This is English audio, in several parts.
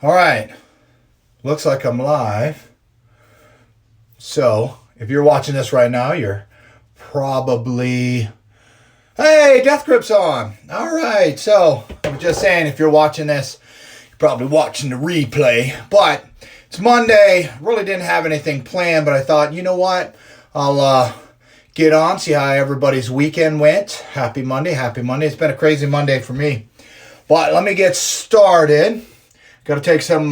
All right, looks like I'm live. So, if you're watching this right now, you're probably, hey, Death Grip's on. All right, so I was just saying, if you're watching this, you're probably watching the replay. But it's Monday. Really didn't have anything planned, but I thought, you know what? I'll get on, see how everybody's weekend went. Happy Monday, happy Monday. It's been a crazy Monday for me. But let me get started. Got to take some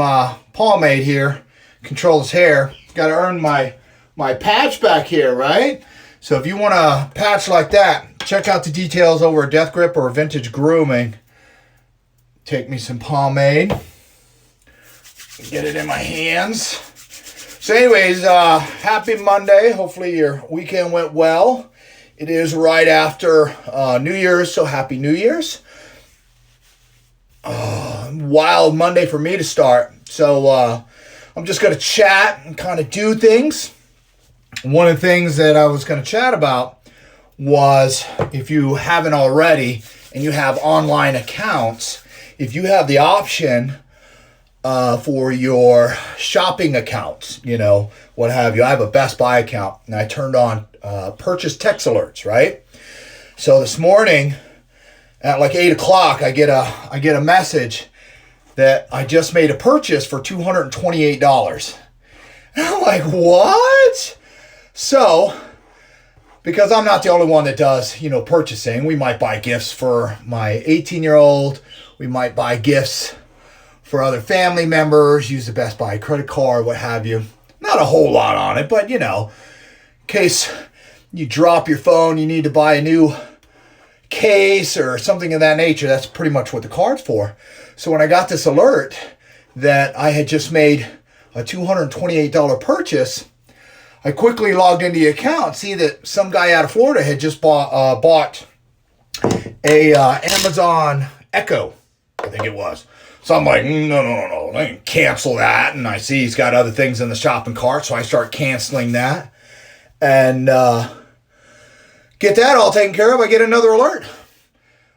pomade here, control his hair. Got to earn my patch back here, right? So if you want a patch like that, check out the details over at Death Grip or Vintage Grooming. Take me some pomade. Get it in my hands. So anyways, happy Monday. Hopefully your weekend went well. It is right after New Year's, so happy New Year's. Wild Monday for me to start. So I'm just going to chat and kind of do things. One of the things that I was going to chat about was, if you haven't already and you have online accounts, if you have the option for your shopping accounts, what have you. I have a Best Buy account and I turned on purchase text alerts, right? So this morning at like 8 o'clock, I get a message that I just made a purchase for $228. And I'm like, what? So, because I'm not the only one that does, purchasing, we might buy gifts for my 18-year-old. We might buy gifts for other family members, use the Best Buy credit card, what have you. Not a whole lot on it, but, in case you drop your phone, you need to buy a new case or something of that nature. That's pretty much what the card's for. So when I got this alert that I had just made a $228 purchase, I quickly logged into the account, see that some guy out of Florida had just bought a Amazon Echo, I think it was. So I'm like, no, I can cancel that. And I see he's got other things in the shopping cart, so I start canceling that. And get that all taken care of. I get another alert.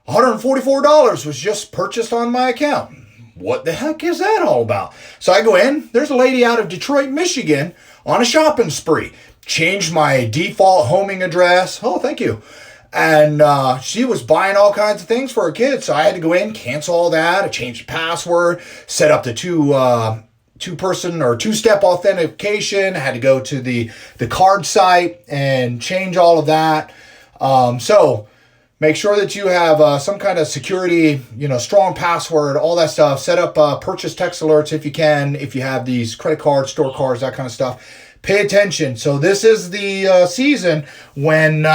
$144 was just purchased on my account. What the heck is that all about? So I go in. There's a lady out of Detroit, Michigan on a shopping spree. Changed my default homing address. Oh, thank you. And she was buying all kinds of things for her kids. So I had to go in, cancel all that. I changed the password, set up the two-person or two-step authentication. I had to go to the card site and change all of that. So make sure that you have some kind of security, strong password, all that stuff. Set up purchase text alerts if you can, if you have these credit cards, store cards, that kind of stuff. Pay attention. So this is the season when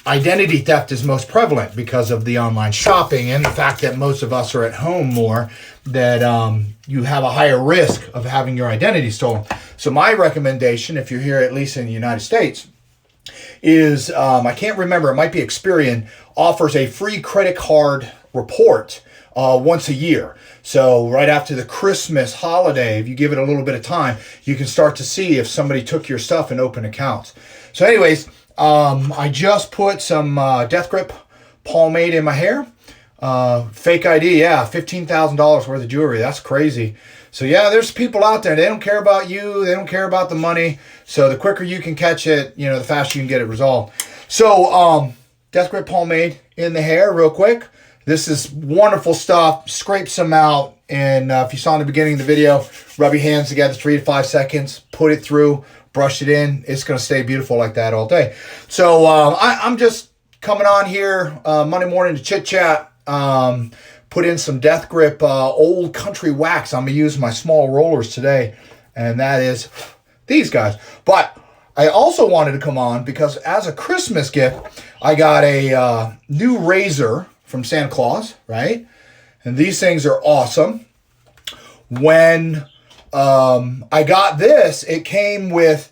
identity theft is most prevalent because of the online shopping and the fact that most of us are at home more, that you have a higher risk of having your identity stolen. So my recommendation, if you're here at least in the United States, is, I can't remember, it might be Experian, offers a free credit card report once a year. So right after the Christmas holiday, if you give it a little bit of time, you can start to see if somebody took your stuff and opened accounts. So anyways, I just put some Death Grip pomade in my hair. Fake ID, yeah, $15,000 worth of jewelry. That's crazy. So yeah, there's people out there. They don't care about you. They don't care about the money. So the quicker you can catch it, the faster you can get it resolved. So Death Grip pomade in the hair real quick. This is wonderful stuff. Scrape some out. And if you saw in the beginning of the video, rub your hands together 3 to 5 seconds. Put it through. Brush it in. It's going to stay beautiful like that all day. So I'm just coming on here Monday morning to chit chat. Put in some Death Grip Olde Country wax. I'm going to use my small rollers today, and that is these guys. But I also wanted to come on because as a Christmas gift, I got a new razor from Santa Claus, right? And these things are awesome. When I got this, it came with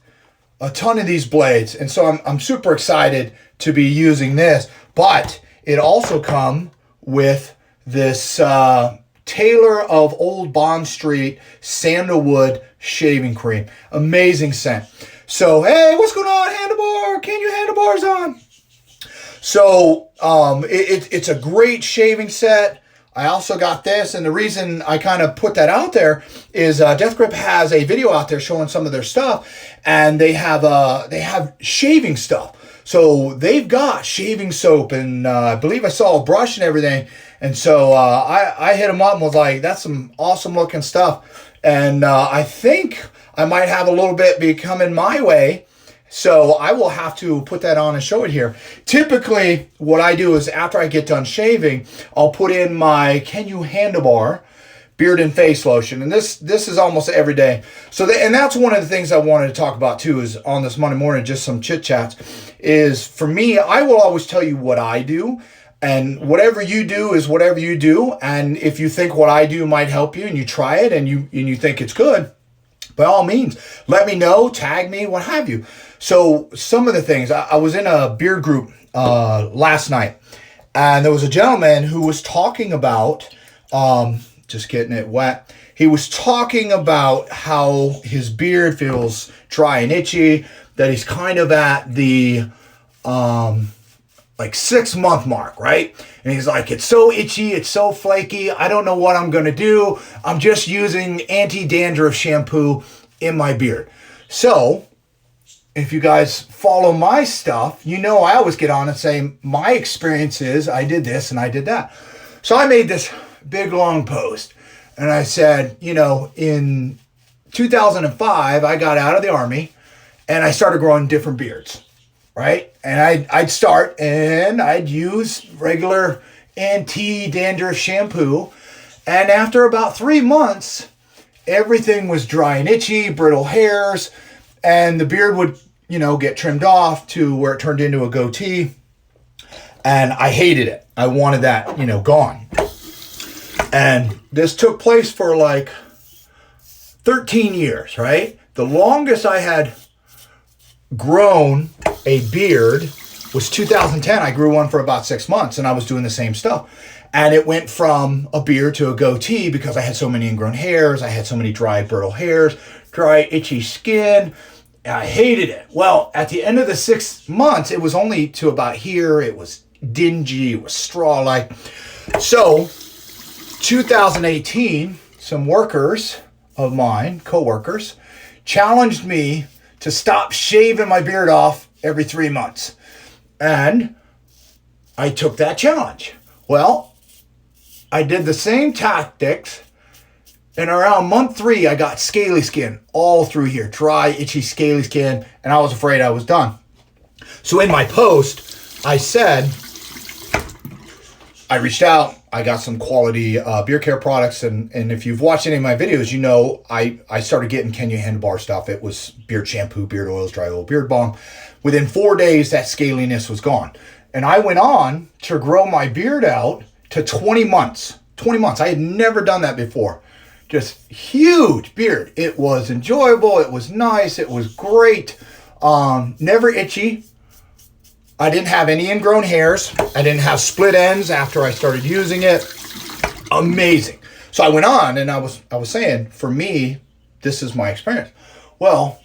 a ton of these blades, and so I'm super excited to be using this. But it also come with this Taylor of Old Bond Street Sandalwood shaving cream. Amazing scent. So, hey, what's going on, handlebar? Can you handlebars on? So, it's a great shaving set. I also got this, and the reason I kind of put that out there is Death Grip has a video out there showing some of their stuff, and they have shaving stuff. So they've got shaving soap, and I believe I saw a brush and everything. And so I hit them up and was like, that's some awesome looking stuff. And I think I might have a little bit be coming my way. So I will have to put that on and show it here. Typically, what I do is after I get done shaving, I'll put in my Can You Handlebar beard and face lotion. And this is almost every day. So and that's one of the things I wanted to talk about too, is on this Monday morning, just some chit chats, is for me, I will always tell you what I do. And whatever you do is whatever you do. And if you think what I do might help you and you try it and you think it's good, by all means, let me know, tag me, what have you. So some of the things, I was in a beard group last night, and there was a gentleman who was talking about, just getting it wet. He was talking about how his beard feels dry and itchy, that he's kind of at the like 6 month mark, right? And he's like, it's so itchy, it's so flaky, I don't know what I'm gonna do. I'm just using anti-dandruff shampoo in my beard. So if you guys follow my stuff, you know I always get on and say, my experience is I did this and I did that. So I made this big long post, and I said, you know, in 2005, I got out of the Army and I started growing different beards, right? And I'd start and I'd use regular anti-dandruff shampoo. And after about 3 months, everything was dry and itchy, brittle hairs, and the beard would, you know, get trimmed off to where it turned into a goatee. And I hated it. I wanted that, you know, gone. And this took place for like 13 years, right? The longest I had grown a beard was 2010. I grew one for about 6 months, and I was doing the same stuff. And it went from a beard to a goatee because I had so many ingrown hairs. I had so many dry, brittle hairs, dry, itchy skin. I hated it. Well, at the end of the 6 months, it was only to about here. It was dingy. It was straw-like. So 2018, some workers of mine, co-workers, challenged me to stop shaving my beard off every 3 months. And I took that challenge. Well, I did the same tactics, and around month 3, I got scaly skin all through here. Dry, itchy, scaly skin, and I was afraid I was done. So in my post, I said, I reached out, I got some quality beard care products, and if you've watched any of my videos, you know I started getting Can You Handlebar stuff. It was beard shampoo, beard oils, dry oil, beard balm. Within 4 days, that scaliness was gone. And I went on to grow my beard out to 20 months. 20 months. I had never done that before. Just huge beard. It was enjoyable. It was nice. It was great. Never itchy. I didn't have any ingrown hairs. I didn't have split ends after I started using it. Amazing. So I went on, and I was saying, for me, this is my experience. Well,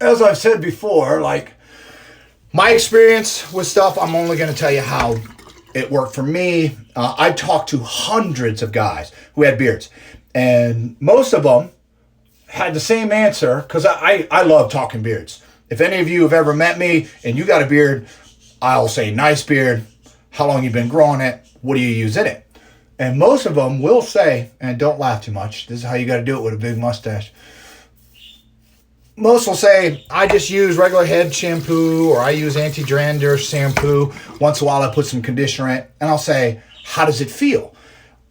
as I've said before, like, my experience with stuff, I'm only going to tell you how it worked for me. I've talked to hundreds of guys who had beards, and most of them had the same answer, because I love talking beards. If any of you have ever met me and you got a beard, I'll say, nice beard, how long you been growing it, what do you use in it? And most of them will say, and don't laugh too much, this is how you got to do it with a big mustache. Most will say, I just use regular head shampoo, or I use anti-dandruff shampoo. Once in a while, I put some conditioner in it. And I'll say, how does it feel?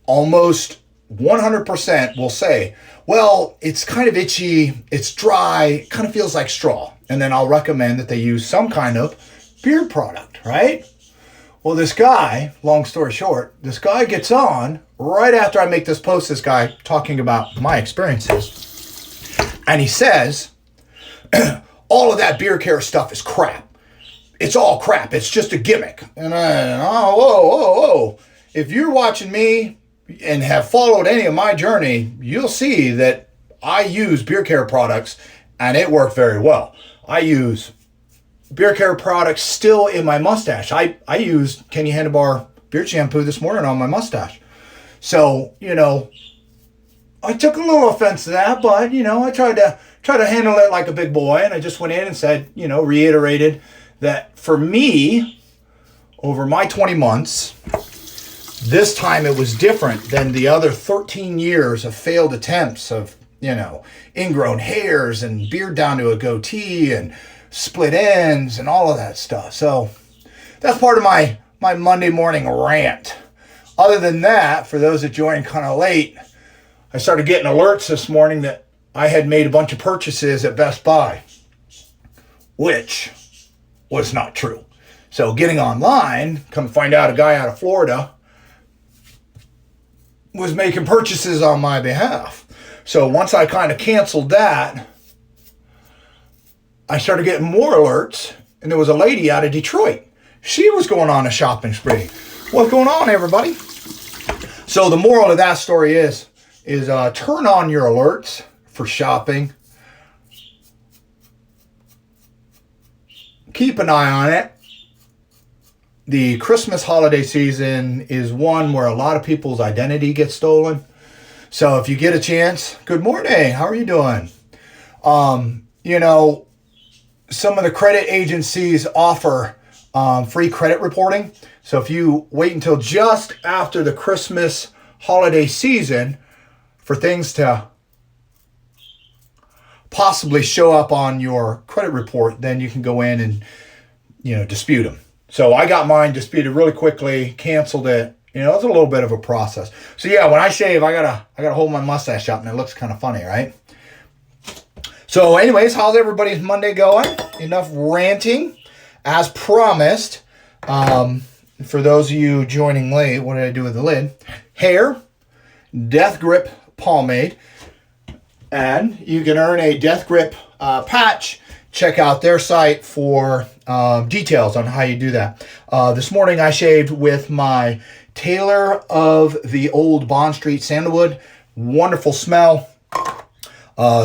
Almost 100% will say, well, it's kind of itchy, it's dry, kind of feels like straw. And then I'll recommend that they use some kind of beard product, right? Well, this guy, long story short, this guy gets on right after I make this post, this guy talking about my experiences. And he says, all of that beard care stuff is crap. It's all crap. It's just a gimmick. And whoa. If you're watching me and have followed any of my journey, you'll see that I use beard care products, and it worked very well. I use beard care products still in my mustache. I use Can You Handlebar beard shampoo this morning on my mustache. So, you know, I took a little offense to that, but, you know, I tried to handle it like a big boy, and I just went in and said, you know, reiterated that for me, over my 20 months, this time it was different than the other 13 years of failed attempts of, you know, ingrown hairs and beard down to a goatee and split ends and all of that stuff. So that's part of my Monday morning rant. Other than that, for those that joined kind of late, I started getting alerts this morning that I had made a bunch of purchases at Best Buy, which was not true. So getting online, come find out a guy out of Florida was making purchases on my behalf. So once I kind of canceled that, I started getting more alerts, and there was a lady out of Detroit. She was going on a shopping spree. What's going on, everybody? So the moral of that story is turn on your alerts for shopping. Keep an eye on it. The Christmas holiday season is one where a lot of people's identity gets stolen. So if you get a chance, good morning, how are you doing? You know, some of the credit agencies offer free credit reporting. So if you wait until just after the Christmas holiday season for things to possibly show up on your credit report, then you can go in and, you know, dispute them. So I got mine disputed really quickly, canceled it. You know, it's a little bit of a process. So yeah, when I shave, I gotta hold my mustache up, and it looks kind of funny, right? So anyways, how's everybody's Monday going? Enough ranting. As promised, for those of you joining late, what did I do with the lid? Hair, Death Grip Pomade, and you can earn a Death Grip patch. Check out their site for details on how you do that. This morning I shaved with my Tailor of the Old Bond Street Sandalwood. Wonderful smell.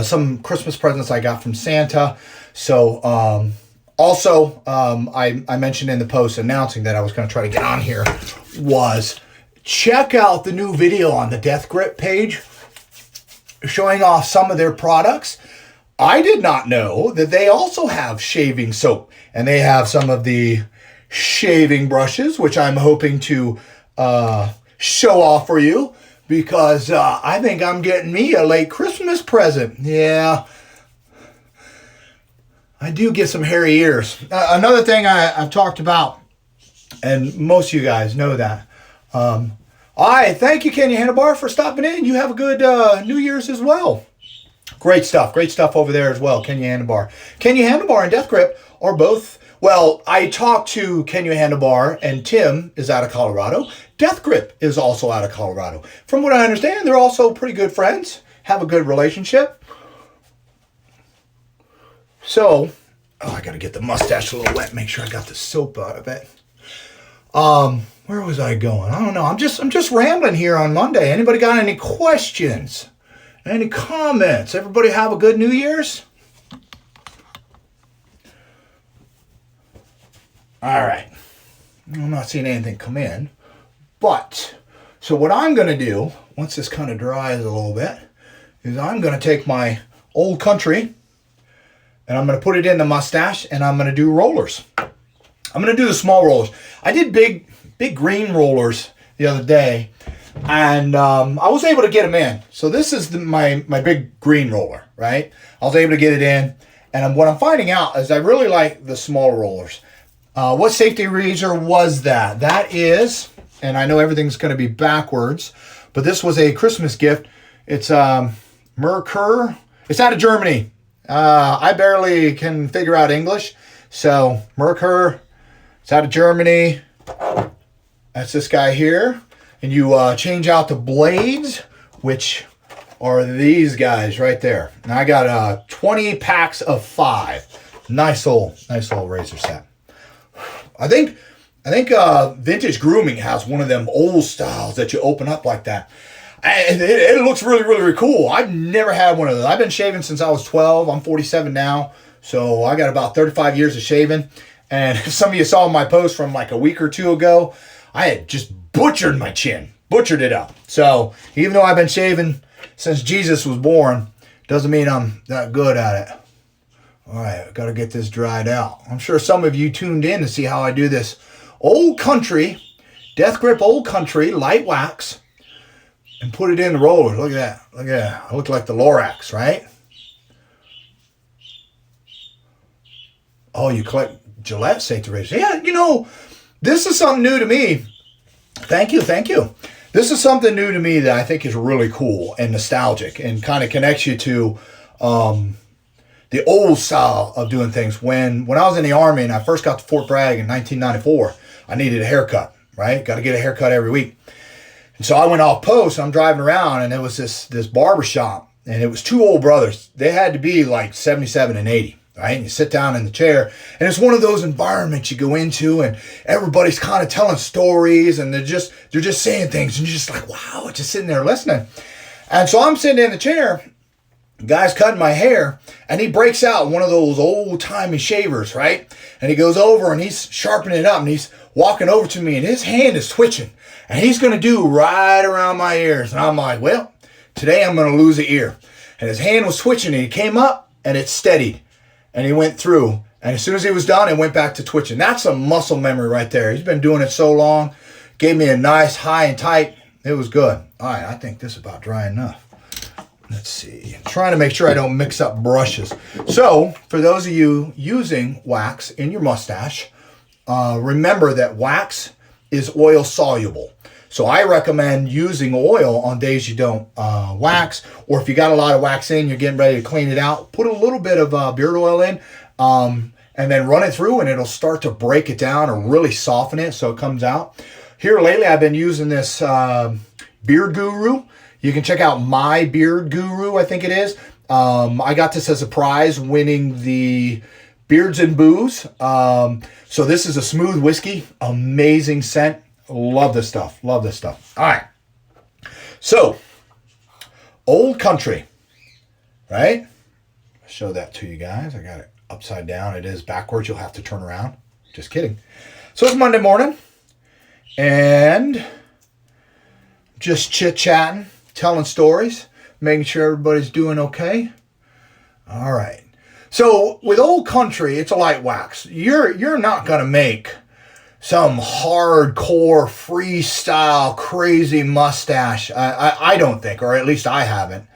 Some Christmas presents I got from Santa. So also I mentioned in the post announcing that I was going to try to get on here was check out the new video on the Death Grip page showing off some of their products. I did not know that they also have shaving soap, and they have some of the shaving brushes, which I'm hoping to show off for you, because I think I'm getting me a late Christmas present. Yeah, I do get some hairy ears. Another thing I've talked about, and most of you guys know that. I thank you, Kenya Handlebar, for stopping in. You have a good New Year's as well. Great stuff over there as well, Kenya Handlebar. Kenya Handlebar and Death Grip are both, well, I talked to Kenya Handlebar, and Tim is out of Colorado. Death Grip is also out of Colorado. From what I understand, they're also pretty good friends, have a good relationship. So, I got to get the mustache a little wet, make sure I got the soap out of it. Where was I going? I don't know. I'm just rambling here on Monday. Anybody got any questions? Any comments? Everybody have a good New Year's? All right. I'm not seeing anything come in. But, so what I'm going to do, once this kind of dries a little bit, is I'm going to take my Olde Country, and I'm going to put it in the mustache, and I'm going to do rollers. I'm going to do the small rollers. I did big green rollers the other day, and I was able to get them in. So this is my big green roller, right? I was able to get it in, and what I'm finding out is I really like the small rollers. What safety razor was that? That is, and I know everything's going to be backwards, but this was a Christmas gift. It's Merkur. It's out of Germany. I barely can figure out English, so Merkur. It's out of Germany. That's this guy here. And you change out the blades, which are these guys right there. And I got 20 packs of 5. Nice old razor set. I think Vintage Grooming has one of them old styles that you open up like that. And it looks really, really, really cool. I've never had one of those. I've been shaving since I was 12. I'm 47 now. So I got about 35 years of shaving. And some of you saw my post from like a week or two ago. I had just butchered my chin, butchered it up. So even though I've been shaving since Jesus was born, doesn't mean I'm that good at it. All right, I've got to get this dried out. I'm sure some of you tuned in to see how I do this Olde Country, Death Grip Olde Country light wax and put it in the rollers. Look at that. Look at that. I look like the Lorax, right? Oh, you collect Gillette St. Teresa. Yeah, you know, this is something new to me. Thank you, thank you. This is something new to me that I think is really cool and nostalgic and kind of connects you to the old style of doing things. When I was in the Army and I first got to Fort Bragg in 1994, I needed a haircut, right? Got to get a haircut every week. And so I went off post, I'm driving around, and there was this barber shop, and it was two old brothers. They had to be like 77 and 80. Right? And you sit down in the chair, and it's one of those environments you go into, and everybody's kind of telling stories, and they're just saying things, and you're just like, wow, just sitting there listening. And so I'm sitting in the chair, the guy's cutting my hair, and he breaks out one of those old-timey shavers, right? And he goes over, and he's sharpening it up, and he's walking over to me, and his hand is twitching, and he's going to do right around my ears. And I'm like, well, today I'm going to lose an ear. And his hand was twitching, and he came up, and it steadied. And he went through. And as soon as he was done, it went back to twitching. That's a muscle memory right there. He's been doing it so long. Gave me a nice high and tight. It was good. All right, I think this is about dry enough. Let's see. I'm trying to make sure I don't mix up brushes. So, for those of you using wax in your mustache, remember that wax is oil soluble. So I recommend using oil on days you don't wax, or if you got a lot of wax in, you're getting ready to clean it out, put a little bit of beard oil in, and then run it through, and it'll start to break it down or really soften it so it comes out. Here lately, I've been using this Beard Guru. You can check out My Beard Guru, I think it is. I got this as a prize, winning the Beards and Booze. So this is a smooth whiskey, amazing scent. Love this stuff. Love this stuff. All right. So, Olde Country, right? I'll show that to you guys. I got it upside down. It is backwards. You'll have to turn around. Just kidding. So, it's Monday morning, and just chit-chatting, telling stories, making sure everybody's doing okay. All right. So, with Olde Country, it's a light wax. You're not going to make some hardcore freestyle crazy mustache. I don't think, or at least I haven't,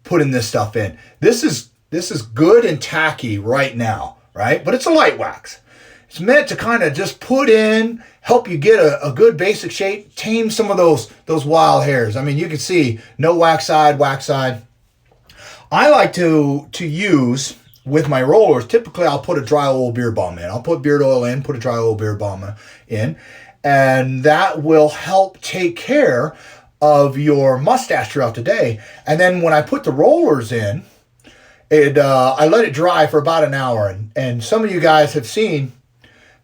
putting this stuff in. This is good and tacky right now, right? But it's a light wax. It's meant to kind of just put in, help you get a good basic shape, tame some of those wild hairs. I mean, you can see no wax side, wax side. I like to use, with my rollers, typically I'll put a dry oil beard balm in. I'll put beard oil in, put a dry oil beard balm in, and that will help take care of your mustache throughout the day. And then when I put the rollers in, I let it dry for about an hour. And some of you guys have seen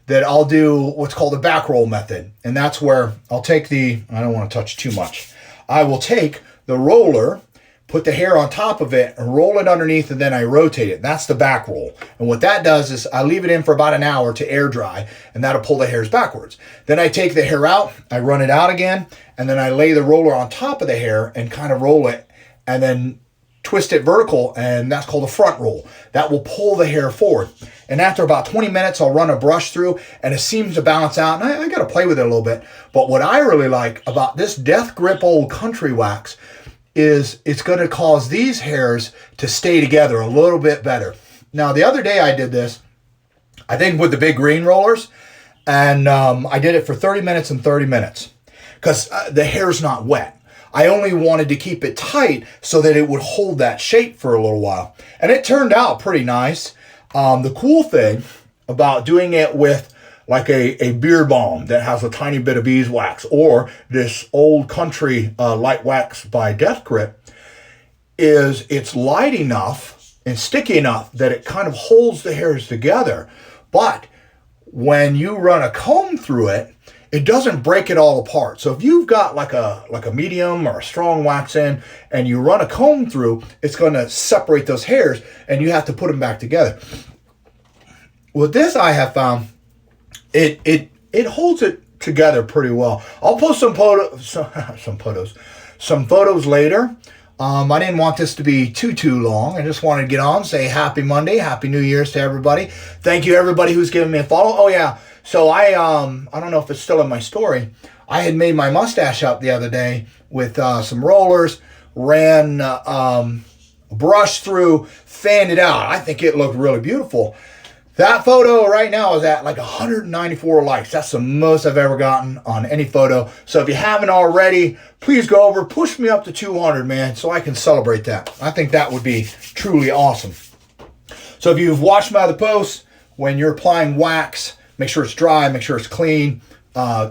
that I'll do what's called a back roll method. And that's where I'll take I don't want to touch too much. I will take the roller, put the hair on top of it, and roll it underneath, and then I rotate it. That's the back roll. And what that does is I leave it in for about an hour to air dry, and that'll pull the hairs backwards. Then I take the hair out, I run it out again, and then I lay the roller on top of the hair and kind of roll it, and then twist it vertical, and that's called a front roll. That will pull the hair forward. And after about 20 minutes, I'll run a brush through, and it seems to balance out, and I got to play with it a little bit. But what I really like about this Death Grip Olde Country wax is it's going to cause these hairs to stay together a little bit better. Now, the other day I did this, I think with the big green rollers, and I did it for 30 minutes and 30 minutes because the hair's not wet. I only wanted to keep it tight so that it would hold that shape for a little while. And it turned out pretty nice. The cool thing about doing it with like a beard balm that has a tiny bit of beeswax, or this Olde Country light wax by Death Grip, is it's light enough and sticky enough that it kind of holds the hairs together. But when you run a comb through it, it doesn't break it all apart. So if you've got like a medium or a strong wax in and you run a comb through, it's going to separate those hairs and you have to put them back together. With this, I have found it holds it together pretty well. I'll post some photos later. I didn't want this to be too long. I just wanted to get on, say happy Monday, happy New Year's to everybody. Thank you everybody who's given me a follow. Oh yeah, so I don't know if it's still in my story. I had made my mustache up the other day with some rollers, ran brush through, fanned it out. I think it looked really beautiful. That photo right now is at like 194 likes. That's the most I've ever gotten on any photo. So if you haven't already, please go over, push me up to 200, man, so I can celebrate that. I think that would be truly awesome. So if you've watched my other posts, when you're applying wax, make sure it's dry, make sure it's clean.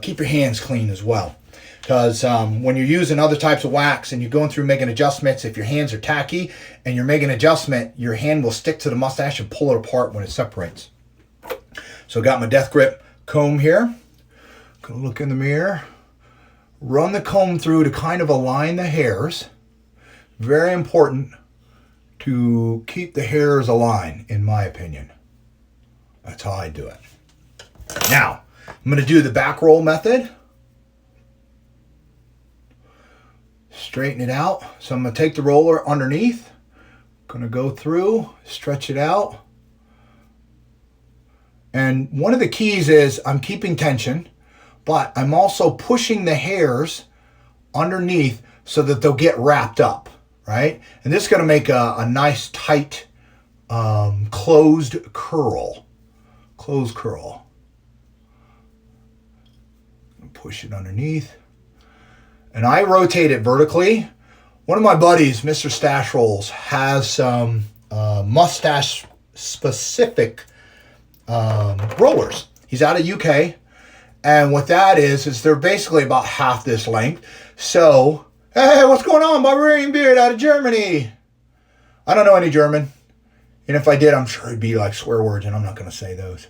Keep your hands clean as well. Because when you're using other types of wax and you're going through making adjustments, if your hands are tacky and you're making an adjustment, your hand will stick to the mustache and pull it apart when it separates. So I got my death grip comb here. Gonna look in the mirror. Run the comb through to kind of align the hairs. Very important to keep the hairs aligned, in my opinion. That's how I do it. Now, I'm gonna do the back roll method. Straighten it out. So I'm going to take the roller underneath. Going to go through, stretch it out. And one of the keys is I'm keeping tension, but I'm also pushing the hairs underneath so that they'll get wrapped up, right? And this is going to make a nice tight closed curl. Closed curl. Push it underneath. And I rotate it vertically. One of my buddies, Mr. Stash Rolls, has some mustache specific rollers. He's out of UK. And what that is they're basically about half this length. So, hey, what's going on, Barbarian Beard out of Germany? I don't know any German. And if I did, I'm sure it'd be like swear words, and I'm not going to say those.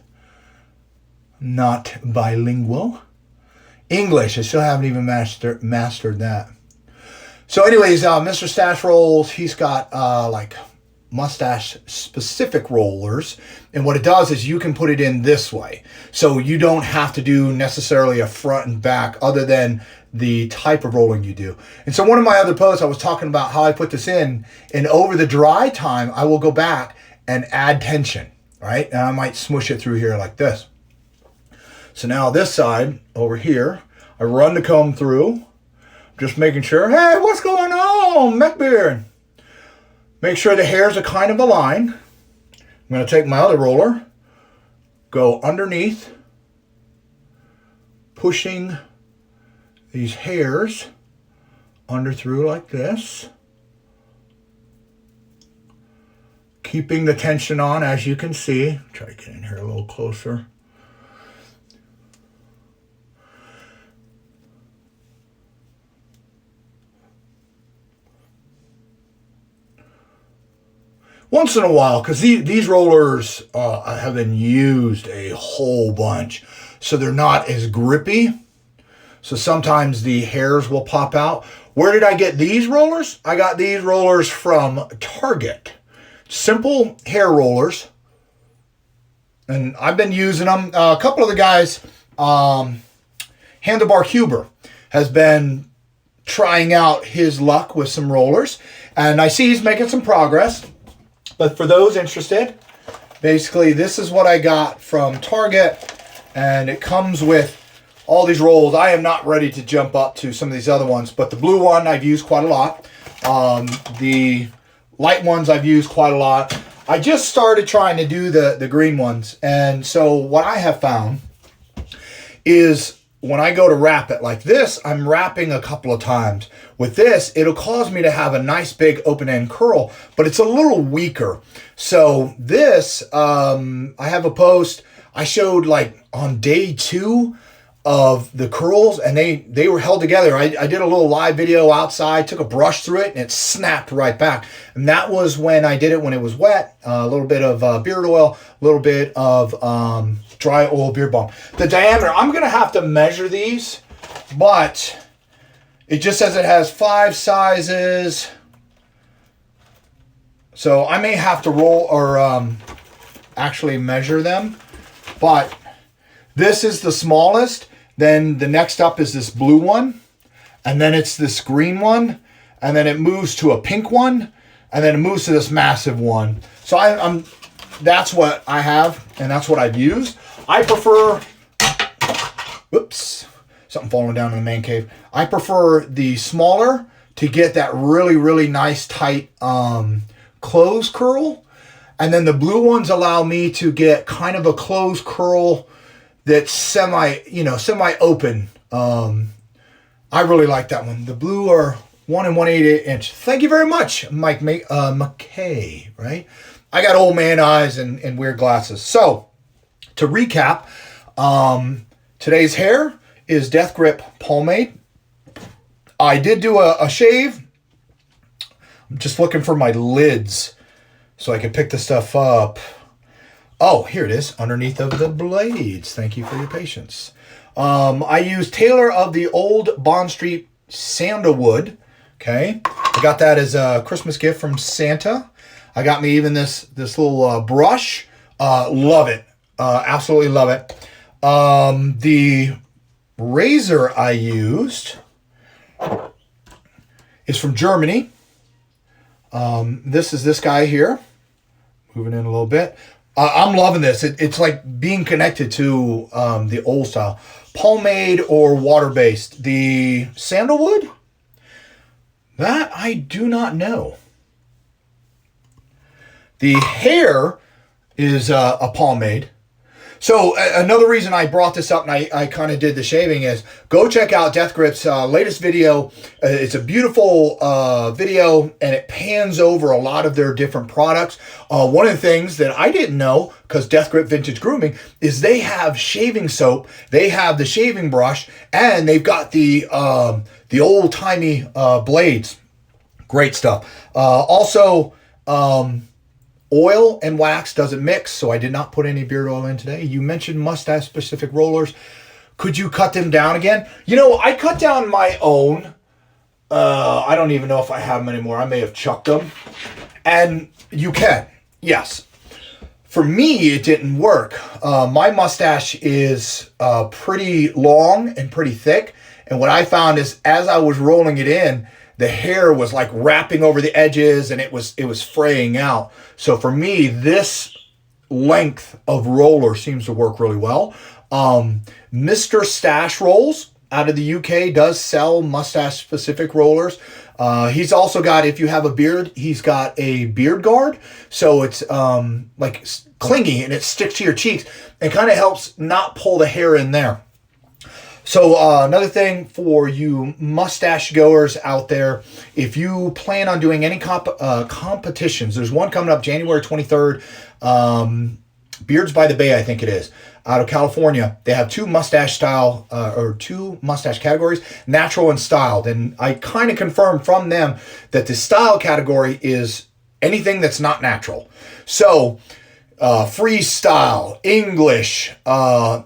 Not bilingual. English, I still haven't even mastered that. So anyways, Mr. Stash Rolls, he's got like mustache specific rollers. And what it does is you can put it in this way. So you don't have to do necessarily a front and back other than the type of rolling you do. And so one of my other posts, I was talking about how I put this in, and over the dry time, I will go back and add tension, right? And I might smush it through here like this. So now this side over here, I run the comb through, just making sure, hey, what's going on, Mechbeard? Make sure the hairs are kind of aligned. I'm going to take my other roller, go underneath, pushing these hairs under through like this. Keeping the tension on, as you can see. Try to get in here a little closer. Once in a while, because these rollers have been used a whole bunch, so they're not as grippy. So sometimes the hairs will pop out. Where did I get these rollers? I got these rollers from Target. Simple hair rollers. And I've been using them. A couple of the guys, Handlebar Huber, has been trying out his luck with some rollers. And I see he's making some progress. But for those interested, basically this is what I got from Target, and it comes with all these rolls. I am not ready to jump up to some of these other ones, but the blue one I've used quite a lot. The light ones I've used quite a lot. I just started trying to do the green ones, and so what I have found is when I go to wrap it like this, I'm wrapping a couple of times. With this, it'll cause me to have a nice big open-end curl, but it's a little weaker. So this, I have a post I showed like on day 2 of the curls, and they were held together. I did a little live video outside, took a brush through it, and it snapped right back. And that was when I did it when it was wet. A little bit of beard oil, a little bit of dry oil beard balm. The diameter, I'm going to have to measure these, but it just says it has 5 sizes. So I may have to roll or actually measure them. But this is the smallest. Then the next up is this blue one. And then it's this green one. And then it moves to a pink one. And then it moves to this massive one. So that's what I have. And that's what I've used. I prefer... Whoops. Something falling down in the man cave. I prefer the smaller to get that really, really nice tight close curl. And then the blue ones allow me to get kind of a closed curl that's semi-open. I really like that one. The blue are 1 1/8 inch. Thank you very much, Mike McKay, right? I got old man eyes and weird glasses. So, to recap, today's hair is Death Grip Pomade. I did do a shave. I'm just looking for my lids so I can pick the stuff up. Oh, here it is, underneath of the blades. Thank you for your patience. I used Taylor of the Old Bond Street Sandalwood. Okay, I got that as a Christmas gift from Santa. I got me even this little brush. Love it. Absolutely love it. The razor I used is from Germany. This is this guy here. Moving in a little bit. I'm loving this. It's like being connected to the old style. Pomade or water-based. The Sandalwood? That I do not know. The hair is a pomade. So another reason I brought this up and I kind of did the shaving is go check out Death Grip's latest video. It's a beautiful video and it pans over a lot of their different products. One of the things that I didn't know, because Death Grip Vintage Grooming, is they have shaving soap, they have the shaving brush, and they've got the old-timey blades. Great stuff. Also, oil and wax doesn't mix, so I did not put any beard oil in today. You mentioned mustache-specific rollers. Could you cut them down again? You know, I cut down my own. I don't even know if I have them anymore. I may have chucked them. And you can, yes. For me, it didn't work. My mustache is pretty long and pretty thick. And what I found is as I was rolling it in, the hair was like wrapping over the edges and it was fraying out. So for me, this length of roller seems to work really well. Mr. Stash Rolls out of the UK does sell mustache specific rollers. He's also got, if you have a beard, he's got a beard guard. So it's like clingy and it sticks to your cheeks and kind of helps not pull the hair in there. So another thing for you mustache goers out there, if you plan on doing any competitions, there's one coming up January 23rd, Beards by the Bay, I think it is, out of California. They have two mustache categories, natural and styled. And I kind of confirmed from them that the style category is anything that's not natural. So freestyle, English,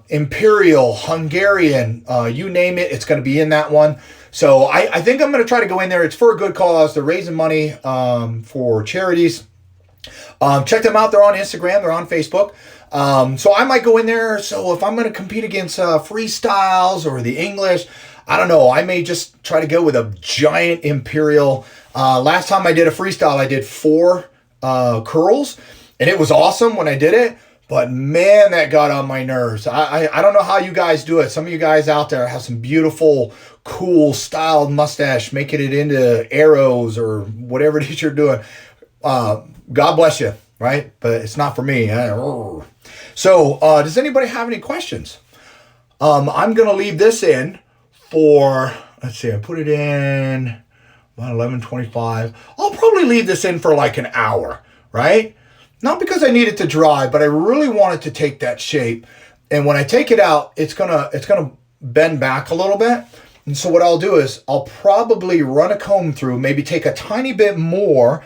Imperial, Hungarian, you name it, it's going to be in that one. So I think I'm going to try to go in there. It's for a good cause. They're raising money for charities. Check them out. They're on Instagram. They're on Facebook. So I might go in there. So if I'm going to compete against freestyles or the English, I don't know. I may just try to go with a giant Imperial. Last time I did a freestyle, I did 4 curls. And it was awesome when I did it, but man, that got on my nerves. I don't know how you guys do it. Some of you guys out there have some beautiful, cool, styled mustache, making it into arrows or whatever it is you're doing. God bless you, right? But it's not for me. So, does anybody have any questions? I'm going to leave this in for, let's see, I put it in about 11:25. I'll probably leave this in for like an hour, right? Not because I need it to dry, but I really want it to take that shape. And when I take it out, it's gonna bend back a little bit. And so what I'll do is I'll probably run a comb through, maybe take a tiny bit more.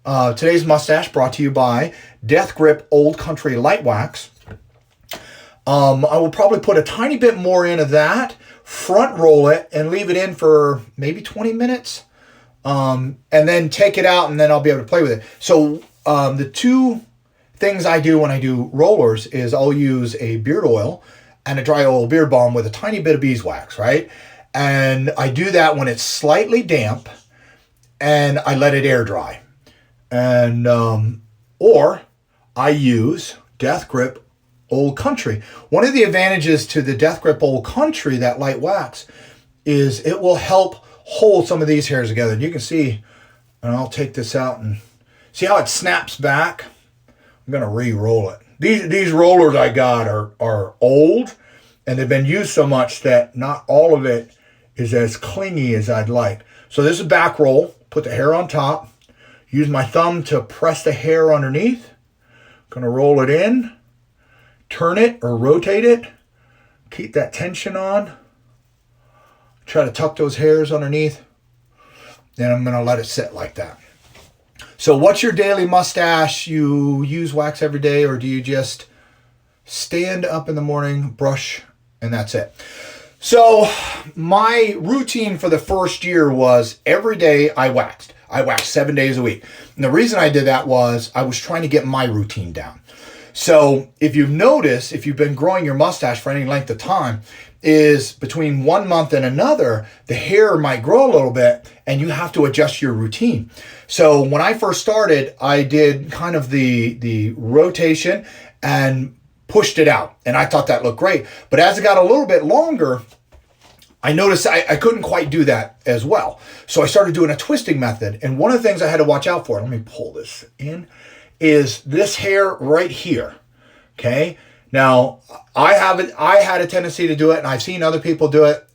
Today's mustache brought to you by Death Grip Olde Country Light Wax. I will probably put a tiny bit more into that, front roll it, and leave it in for maybe 20 minutes. And then take it out, and then I'll be able to play with it. So the two things I do when I do rollers is I'll use a beard oil and a dry oil beard balm with a tiny bit of beeswax, right? And I do that when it's slightly damp, and I let it air dry. And or I use Death Grip Olde Country. One of the advantages to the Death Grip Olde Country, that light wax, is it will help hold some of these hairs together. And you can see, and I'll take this out and see how it snaps back. I'm gonna re-roll it. These rollers I got are old, and they've been used so much that not all of it is as clingy as I'd like. So this is a back roll. Put the hair on top. Use my thumb to press the hair underneath. Gonna roll it in, turn it or rotate it. Keep that tension on. Try to tuck those hairs underneath. Then I'm gonna let it sit like that. So what's your daily mustache? You use wax every day, or do you just stand up in the morning, brush, and that's it? So my routine for the first year was every day I waxed. I waxed 7 days a week. And the reason I did that was I was trying to get my routine down. So if you've noticed, if you've been growing your mustache for any length of time, is between 1 month and another, the hair might grow a little bit and you have to adjust your routine. So when I first started, I did kind of the rotation and pushed it out. And I thought that looked great. But as it got a little bit longer, I noticed I couldn't quite do that as well. So I started doing a twisting method. And one of the things I had to watch out for, let me pull this in, is this hair right here. Okay. Now I had a tendency to do it, and I've seen other people do it.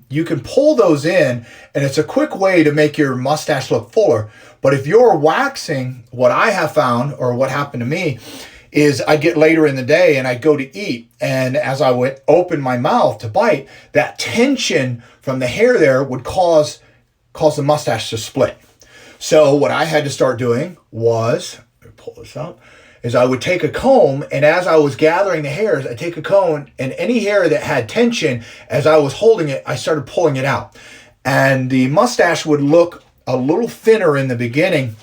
You can pull those in, and it's a quick way to make your mustache look fuller. But if you're waxing, what I have found, or what happened to me, is I get later in the day and I go to eat, and as I would open my mouth to bite, that tension from the hair there would cause the mustache to split. So what I had to start doing was, let me pull this up, is I would take a comb, and as I was gathering the hairs, I'd take a comb, and any hair that had tension, as I was holding it, I started pulling it out. And the mustache would look a little thinner in the beginning,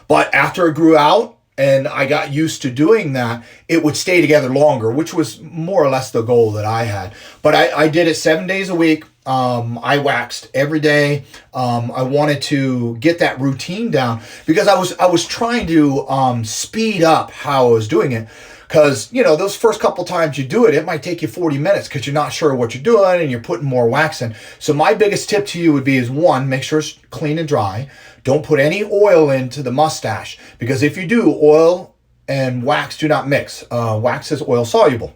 but after it grew out, and I got used to doing that, it would stay together longer, which was more or less the goal that I had. But I did it 7 days a week. I waxed every day. I wanted to get that routine down because I was trying to speed up how I was doing it. Because, you know, those first couple times you do it, it might take you 40 minutes because you're not sure what you're doing and you're putting more wax in. So my biggest tip to you would be is, one, make sure it's clean and dry. Don't put any oil into the mustache, because if you do, oil and wax do not mix. Wax is oil soluble.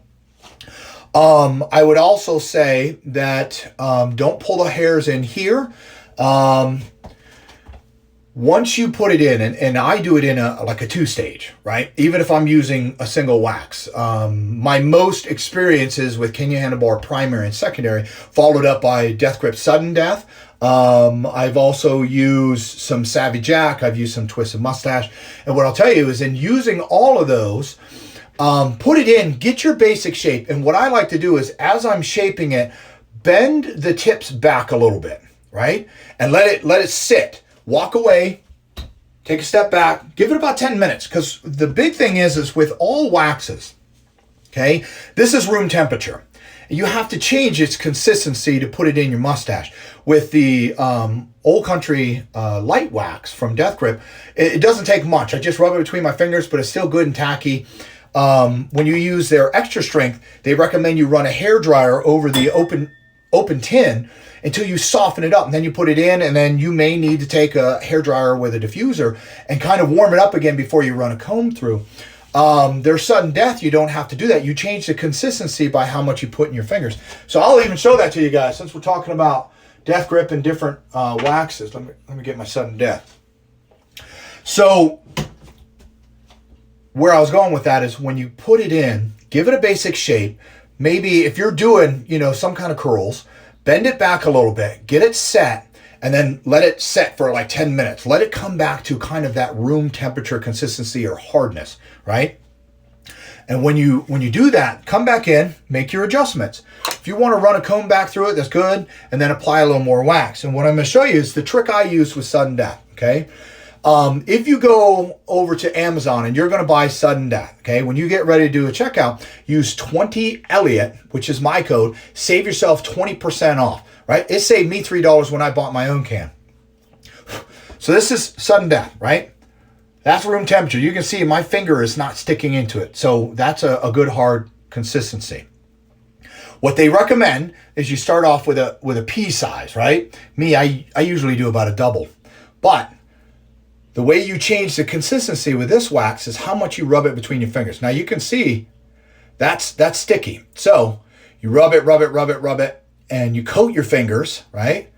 I would also say that don't pull the hairs in here. Once you put it in, and I do it in like a 2-stage, right? Even if I'm using a single wax. My most experiences with Kenya Handlebar primary and secondary, followed up by Death Grip Sudden Death. I've also used some Savvy Jack. I've used some Twisted Mustache. And what I'll tell you is, in using all of those, put it in, get your basic shape. And what I like to do is, as I'm shaping it, bend the tips back a little bit, right? And let it sit. Walk away, take a step back, give it about 10 minutes. Because the big thing is with all waxes, okay, this is room temperature. You have to change its consistency to put it in your mustache. With the Olde Country light wax from Death Grip, it doesn't take much. I just rub it between my fingers, but it's still good and tacky. When you use their extra strength, they recommend you run a hairdryer over the open tin until you soften it up, and then you put it in, and then you may need to take a hairdryer with a diffuser and kind of warm it up again before you run a comb through. Their Sudden Death, you don't have to do that. You change the consistency by how much you put in your fingers. So I'll even show that to you guys, since we're talking about Death Grip and different waxes. Let me get my Sudden Death. So where I was going with that is, when you put it in, give it a basic shape. Maybe if you're doing, you know, some kind of curls, bend it back a little bit, get it set, and then let it set for like 10 minutes. Let it come back to kind of that room temperature consistency or hardness, right? And when you do that, come back in, make your adjustments. If you want to run a comb back through it, that's good, and then apply a little more wax. And what I'm going to show you is the trick I use with Sudden Death, okay? If you go over to Amazon and you're going to buy Sudden Death, okay, when you get ready to do a checkout, use 20 Elliot, which is my code, save yourself 20% off, right? It saved me $3 when I bought my own can. So this is Sudden Death, right? That's room temperature. You can see my finger is not sticking into it. So that's a good hard consistency. What they recommend is you start off with a pea size, right? Me, I usually do about a double. But the way you change the consistency with this wax is how much you rub it between your fingers. Now you can see that's sticky. So you rub it, and you coat your fingers, right?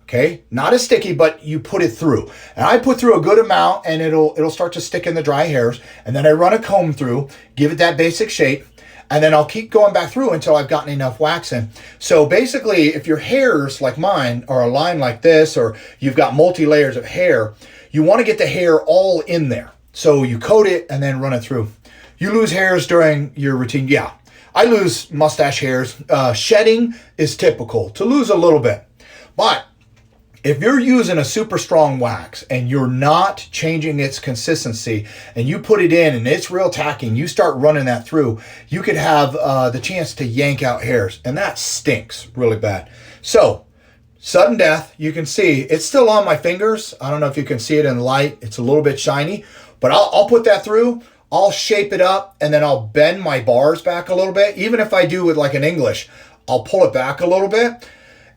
Okay, not as sticky, but you put it through. And I put through a good amount and it'll start to stick in the dry hairs. And then I run a comb through, give it that basic shape, and then I'll keep going back through until I've gotten enough wax in. So basically, if your hairs like mine are aligned like this, or you've got multi-layers of hair, you want to get the hair all in there. So you coat it and then run it through. You lose hairs during your routine. Yeah, I lose mustache hairs. Shedding is typical to lose a little bit. But if you're using a super strong wax and you're not changing its consistency and you put it in and it's real tacky and you start running that through, you could have the chance to yank out hairs, and that stinks really bad. So Sudden Death, you can see it's still on my fingers. I don't know if you can see it in the light. It's a little bit shiny, but I'll put that through. I'll shape it up and then I'll bend my bars back a little bit. Even if I do with like an English, I'll pull it back a little bit.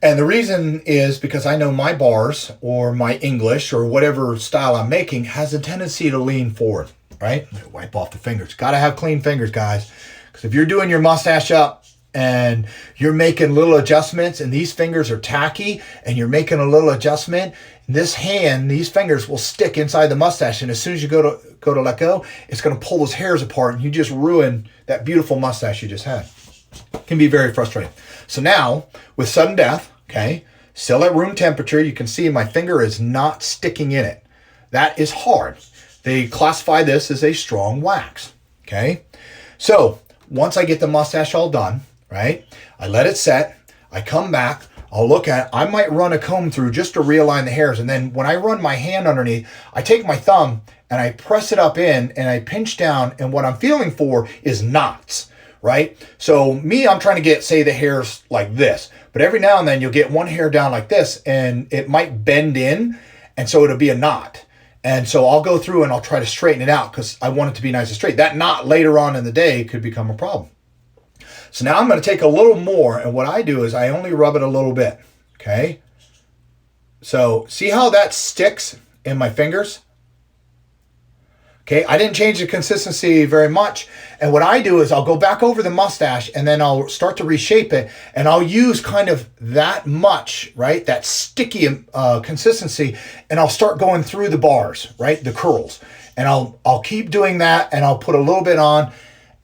And the reason is because I know my bars or my English or whatever style I'm making has a tendency to lean forward, right? Wipe off the fingers. Got to have clean fingers, guys. Because if you're doing your mustache up and you're making little adjustments and these fingers are tacky and you're making a little adjustment, this hand, these fingers will stick inside the mustache. And as soon as you go to let go, it's going to pull those hairs apart and you just ruin that beautiful mustache you just had. It can be very frustrating. So now with Sudden Death, okay, still at room temperature, you can see my finger is not sticking in it. That is hard. They classify this as a strong wax, okay? So once I get the mustache all done, right, I let it set, I come back, I'll look at it, I might run a comb through just to realign the hairs. And then when I run my hand underneath, I take my thumb and I press it up in and I pinch down, and what I'm feeling for is knots. Right? So me, I'm trying to get, say, the hairs like this, but every now and then you'll get one hair down like this and it might bend in, and so it'll be a knot. And so I'll go through and I'll try to straighten it out because I want it to be nice and straight. That knot later on in the day could become a problem. So now I'm going to take a little more, and what I do is I only rub it a little bit, okay? So see how that sticks in my fingers? Okay, I didn't change the consistency very much. And what I do is I'll go back over the mustache and then I'll start to reshape it. And I'll use kind of that much, right? That sticky consistency. And I'll start going through the bars, right? The curls. And I'll keep doing that and I'll put a little bit on.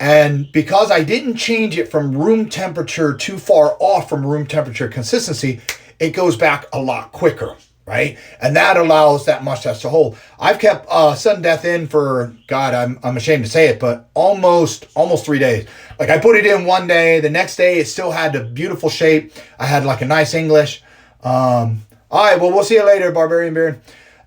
And because I didn't change it from room temperature too far off from room temperature consistency, it goes back a lot quicker. Right? And that allows that mustache to hold. I've kept Sudden Death in for, God, I'm ashamed to say it, but almost 3 days. Like I put it in one day, the next day it still had a beautiful shape. I had like a nice English. All right, well, we'll see you later, Barbarian Beard.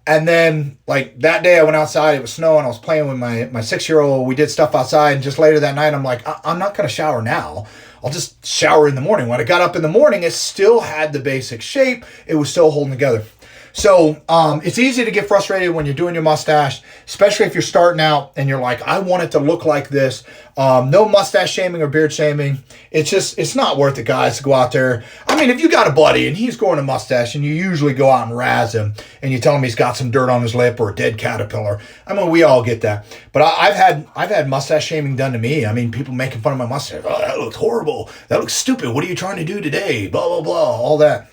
And then like that day I went outside, it was snowing, I was playing with my 6-year-old. We did stuff outside, and just later that night I'm like, I'm not going to shower now. I'll just shower in the morning. When I got up in the morning, it still had the basic shape. It was still holding together. So it's easy to get frustrated when you're doing your mustache, especially if you're starting out and you're like, I want it to look like this. No mustache shaming or beard shaming. It's not worth it, guys, to go out there. I mean, if you got a buddy and he's growing a mustache and you usually go out and razz him and you tell him he's got some dirt on his lip or a dead caterpillar. I mean, we all get that. But I've had mustache shaming done to me. I mean, people making fun of my mustache. Oh, that looks horrible. That looks stupid. What are you trying to do today? Blah, blah, blah, all that.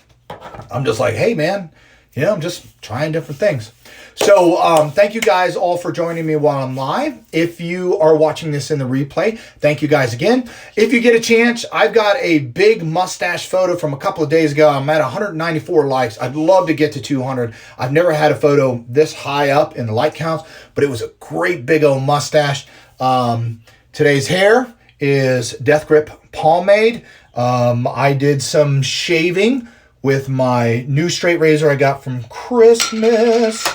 I'm just like, hey, man. I'm just trying different things. So thank you guys all for joining me while I'm live. If you are watching this in the replay, thank you guys again. If you get a chance, I've got a big mustache photo from a couple of days ago. I'm at 194 likes. I'd love to get to 200. I've never had a photo this high up in the like counts, but it was a great big old mustache. Today's hair is Death Grip Pomade. I did some shaving with my new straight razor I got from Christmas.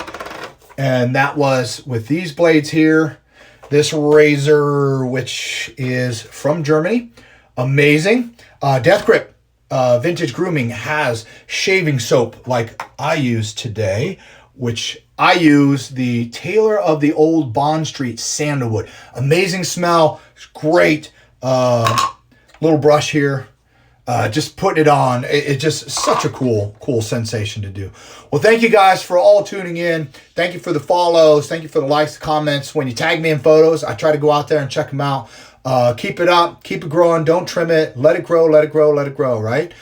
And that was with these blades here. This razor, which is from Germany. Amazing. Death Grip Vintage Grooming has shaving soap like I use today, which I use the Tailor of the Old Bond Street Sandalwood. Amazing smell. It's great. Little brush here. Just putting it on. It's just such a cool sensation to do. Well, thank you guys for all tuning in. Thank you for the follows. Thank you for the likes, the comments. When you tag me in photos, I try to go out there and check them out. Keep it up. Keep it growing. Don't trim it. Let it grow. Let it grow. Let it grow, right?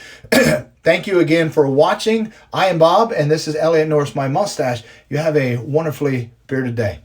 Thank you again for watching. I am Bob, and this is Elliot Norris, my mustache. You have a wonderfully bearded day.